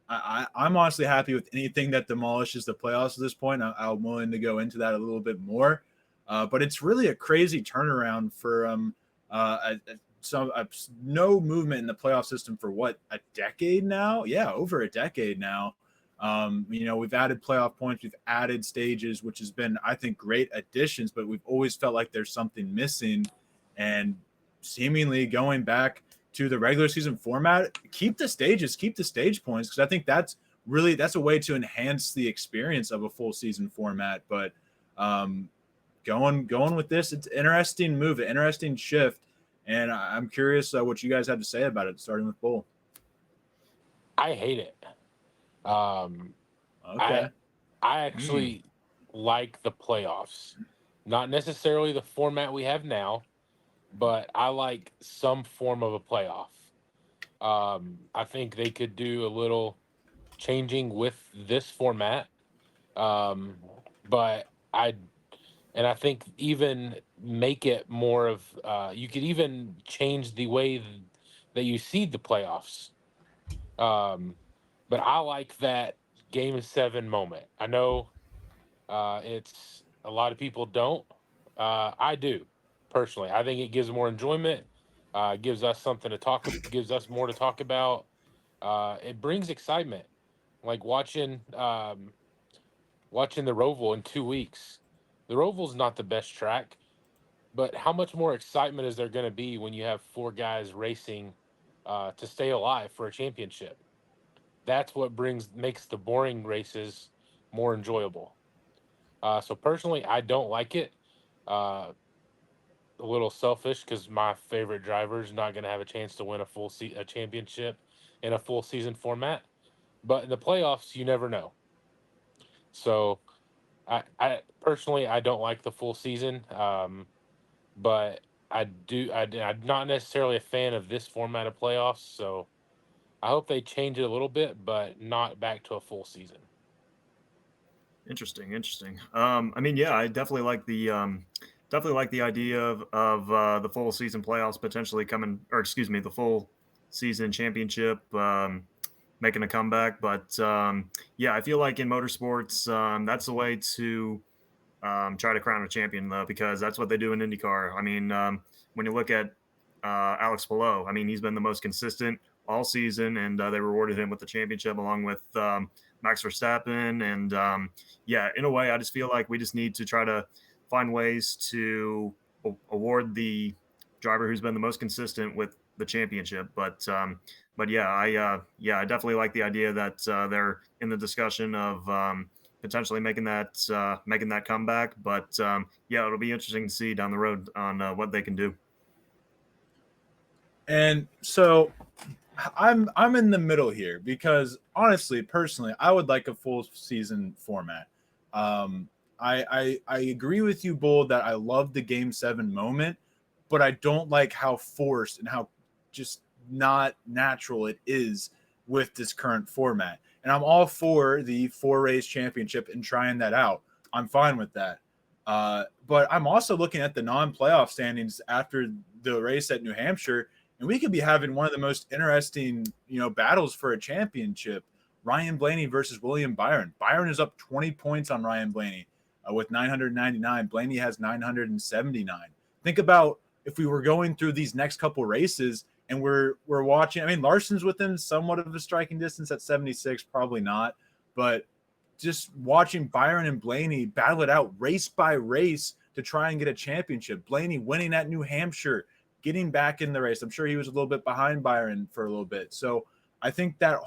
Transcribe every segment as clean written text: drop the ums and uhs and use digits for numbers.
I'm honestly happy with anything that demolishes the playoffs at this point. I'm willing to go into that a little bit more, but it's really a crazy turnaround for no movement in the playoff system for what, a decade now? Yeah, over a decade now. We've added playoff points, we've added stages, which has been, I think, great additions, but we've always felt like there's something missing. And seemingly going back to the regular season format, keep the stages, keep the stage points, because I think that's a way to enhance the experience of a full season format. But going with this, it's an interesting move, an interesting shift, and I'm curious what you guys have to say about it, starting with Bull. I hate it. Okay. I actually like the playoffs, not necessarily the format we have now, but I like some form of a playoff. I think they could do a little changing with this format, um, but I think even make it more of you could even change the way that you seed the playoffs. Um, but I like that Game 7 moment. I know it's a lot of people don't. I do personally. I think it gives more enjoyment. Gives us something to talk. Gives us more to talk about. It brings excitement, like watching the Roval in 2 weeks. The Roval's not the best track, but how much more excitement is there going to be when you have four guys racing to stay alive for a championship? That's what makes the boring races more enjoyable. So personally, I don't like it. Uh, a little selfish because my favorite driver is not going to have a chance to win a championship in a full season format. But in the playoffs, you never know. So I personally I don't like the full season. But I do. I'm not necessarily a fan of this format of playoffs. So I hope they change it a little bit, but not back to a full season. Interesting, interesting. I mean, yeah, I definitely like the idea of the full season playoffs potentially coming, or excuse me, the full season championship making a comeback. But yeah, I feel like in motorsports, that's the way to try to crown a champion, though, because that's what they do in IndyCar. I mean, when you look at Alex Palou, I mean, he's been the most consistent all season, and they rewarded him with the championship along with Max Verstappen. And yeah, in a way, I just feel like we just need to try to find ways to award the driver who's been the most consistent with the championship. But yeah, I definitely like the idea that they're in the discussion of potentially making that comeback. But yeah, it'll be interesting to see down the road on what they can do. And so I'm in the middle here because honestly, personally, I would like a full season format. I agree with you, Bull, that I love the Game 7 moment, but I don't like how forced and how just not natural it is with this current format. And I'm all for the four race championship and trying that out. I'm fine with that. But I'm also looking at the non-playoff standings after the race at New Hampshire, and we could be having one of the most interesting, battles for a championship. Ryan Blaney versus William Byron. Byron is up 20 points on Ryan Blaney with 999. Blaney has 979. Think about if we were going through these next couple races and we're watching. I mean, Larson's within somewhat of a striking distance at 76, probably not, but just watching Byron and Blaney battle it out race by race to try and get a championship. Blaney winning at New Hampshire, getting back in the race. I'm sure he was a little bit behind Byron for a little bit. So I think that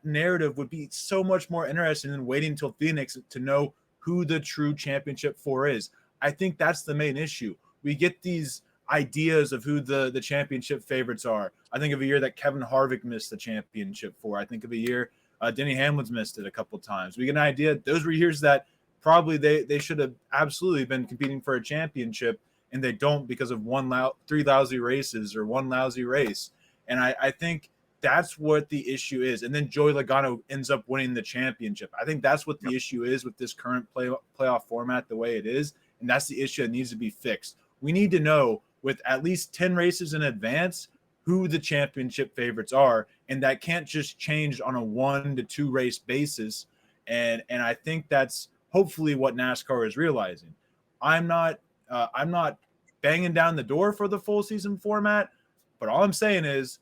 narrative would be so much more interesting than waiting until Phoenix to know who the true championship for is. I think that's the main issue. We get these ideas of who the championship favorites are. I think of a year that Kevin Harvick missed the championship for. I think of a year Denny Hamlin's missed it a couple times. We get an idea. Those were years that probably they should have absolutely been competing for a championship, and they don't because of three lousy races or one lousy race. And I think that's what the issue is. And then Joey Logano ends up winning the championship. I think that's what the issue is with this current playoff format the way it is, and that's the issue that needs to be fixed. We need to know with at least 10 races in advance who the championship favorites are, and that can't just change on a 1 to 2 race basis. And I think that's hopefully what NASCAR is realizing. I'm not banging down the door for the full season format, but all I'm saying is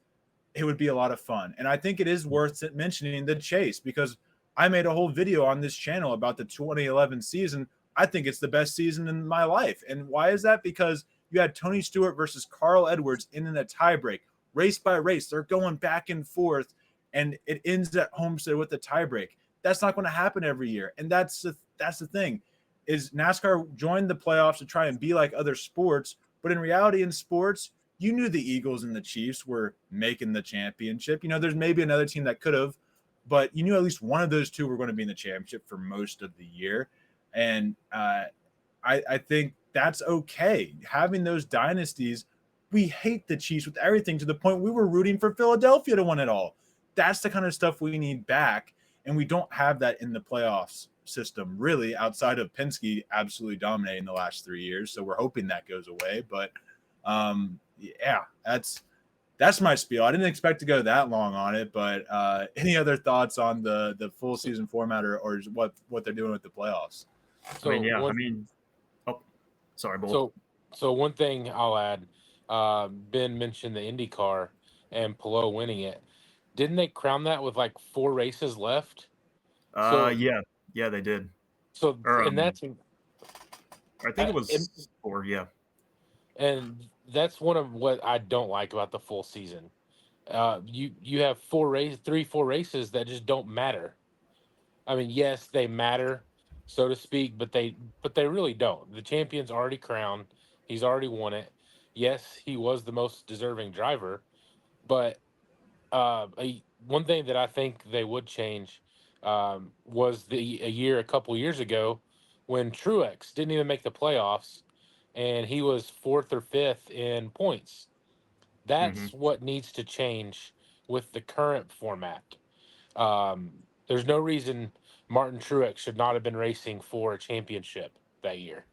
it would be a lot of fun. And I think it is worth mentioning the chase, because I made a whole video on this channel about the 2011 season. I think it's the best season in my life. And why is that? Because you had Tony Stewart versus Carl Edwards in a tiebreak, race by race. They're going back and forth, and it ends at Homestead with the tiebreak. That's not going to happen every year. And that's the thing, is NASCAR joined the playoffs to try and be like other sports. But in reality, in sports, you knew the Eagles and the Chiefs were making the championship. There's maybe another team that could have, but you knew at least one of those two were going to be in the championship for most of the year. And I think that's okay. Having those dynasties, we hate the Chiefs with everything, to the point we were rooting for Philadelphia to win it all. That's the kind of stuff we need back, and we don't have that in the playoffs system, really, outside of Penske absolutely dominating the last 3 years. So we're hoping that goes away. But yeah, that's my spiel. I didn't expect to go that long on it, but any other thoughts on the full season format, or what they're doing with the playoffs? So sorry, Bull. So one thing I'll add, Ben mentioned the IndyCar and Palou winning it. Didn't they crown that with like 4 races left? Yeah, they did. So and that's, I think it was 4, yeah. And that's one of what I don't like about the full season. You have 4 races that just don't matter. I mean, yes, they matter, so to speak, but they really don't. The champion's already crowned. He's already won it. Yes, he was the most deserving driver, but one thing that I think they would change was a couple years ago, when Truex didn't even make the playoffs, and he was 4th or 5th in points. That's what needs to change with the current format. There's no reason Martin Truex should not have been racing for a championship that year.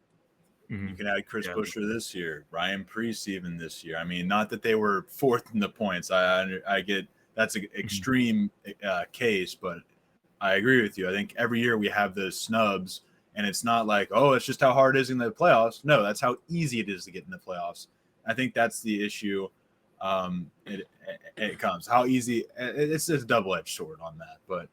You can add Chris Buescher this year, Ryan Preece even this year. I mean, not that they were 4th in the points. I get that's an extreme case, but I agree with you. I think every year we have those snubs, and it's not like, oh, it's just how hard it is in the playoffs. No, that's how easy it is to get in the playoffs. I think that's the issue. It comes how easy. It's a double-edged sword on that, but